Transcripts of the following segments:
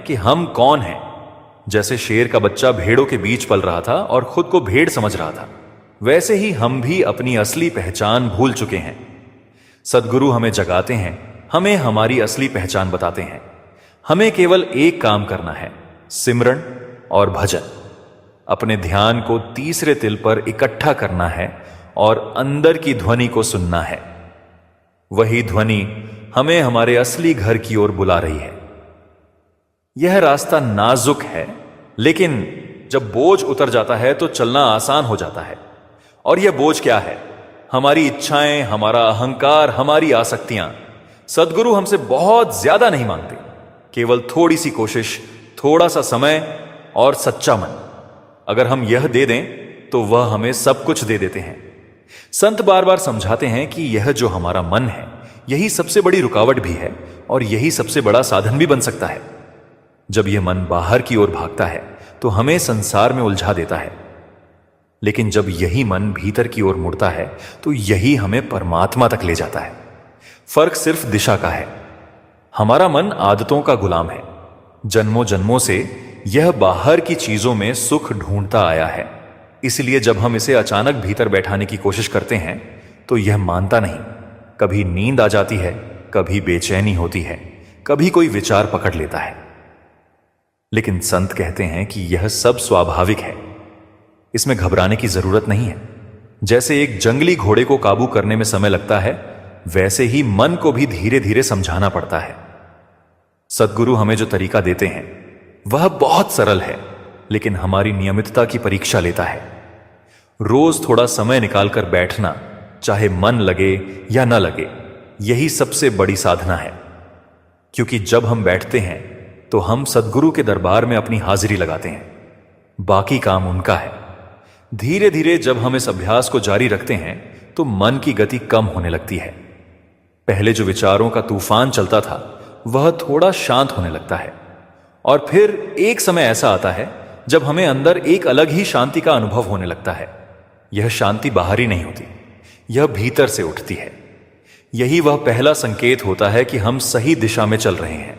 कि हम कौन हैं। जैसे शेर का बच्चा भेड़ों के बीच पल रहा था और खुद को भेड़ समझ रहा था, वैसे ही हम भी अपनी असली पहचान भूल चुके हैं। सद्गुरु हमें जगाते हैं, हमें हमारी असली पहचान बताते हैं। हमें केवल एक काम करना है, सिमरन और भजन। अपने ध्यान को तीसरे तिल पर इकट्ठा करना है और अंदर की ध्वनि को सुनना है। वही ध्वनि हमें हमारे असली घर की ओर बुला रही है। यह रास्ता नाजुक है, लेकिन जब बोझ उतर जाता है तो चलना आसान हो जाता है। और यह बोझ क्या है? हमारी इच्छाएं, हमारा अहंकार, हमारी आसक्तियां। सद्गुरु हमसे बहुत ज्यादा नहीं मांगते, केवल थोड़ी सी कोशिश, थोड़ा सा समय और सच्चा मन। अगर हम यह दे दें तो वह हमें सब कुछ दे देते हैं। संत बार बार समझाते हैं कि यह जो हमारा मन है, यही सबसे बड़ी रुकावट भी है और यही सबसे बड़ा साधन भी बन सकता है। जब यह मन बाहर की ओर भागता है तो हमें संसार में उलझा देता है, लेकिन जब यही मन भीतर की ओर मुड़ता है तो यही हमें परमात्मा तक ले जाता है। फर्क सिर्फ दिशा का है। हमारा मन आदतों का गुलाम है। जन्मों जन्मों से यह बाहर की चीजों में सुख ढूंढता आया है। इसलिए जब हम इसे अचानक भीतर बैठाने की कोशिश करते हैं तो यह मानता नहीं। कभी नींद आ जाती है, कभी बेचैनी होती है, कभी कोई विचार पकड़ लेता है। लेकिन संत कहते हैं कि यह सब स्वाभाविक है, इसमें घबराने की जरूरत नहीं है। जैसे एक जंगली घोड़े को काबू करने में समय लगता है, वैसे ही मन को भी धीरे धीरे समझाना पड़ता है। सद्गुरु हमें जो तरीका देते हैं वह बहुत सरल है, लेकिन हमारी नियमितता की परीक्षा लेता है। रोज थोड़ा समय निकालकर बैठना, चाहे मन लगे या न लगे, यही सबसे बड़ी साधना है। क्योंकि जब हम बैठते हैं तो हम सद्गुरु के दरबार में अपनी हाजिरी लगाते हैं, बाकी काम उनका है। धीरे धीरे जब हम इस अभ्यास को जारी रखते हैं तो मन की गति कम होने लगती है। पहले जो विचारों का तूफान चलता था वह थोड़ा शांत होने लगता है। और फिर एक समय ऐसा आता है जब हमें अंदर एक अलग ही शांति का अनुभव होने लगता है। यह शांति बाहरी नहीं होती, यह भीतर से उठती है। यही वह पहला संकेत होता है कि हम सही दिशा में चल रहे हैं।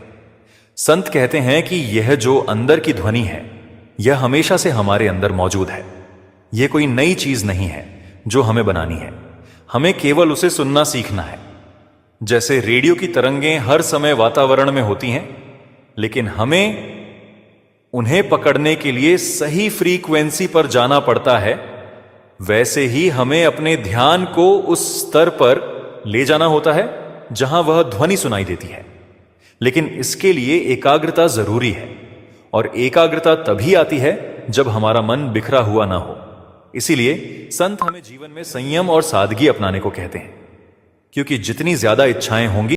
संत कहते हैं कि यह जो अंदर की ध्वनि है, यह हमेशा से हमारे अंदर मौजूद है। यह कोई नई चीज नहीं है जो हमें बनानी है, हमें केवल उसे सुनना सीखना है। जैसे रेडियो की तरंगें हर समय वातावरण में होती हैं, लेकिन हमें उन्हें पकड़ने के लिए सही फ्रीक्वेंसी पर जाना पड़ता है, वैसे ही हमें अपने ध्यान को उस स्तर पर ले जाना होता है जहां वह ध्वनि सुनाई देती है। लेकिन इसके लिए एकाग्रता जरूरी है, और एकाग्रता तभी आती है जब हमारा मन बिखरा हुआ ना हो। इसीलिए संत हमें जीवन में संयम और सादगी अपनाने को कहते हैं, क्योंकि जितनी ज्यादा इच्छाएं होंगी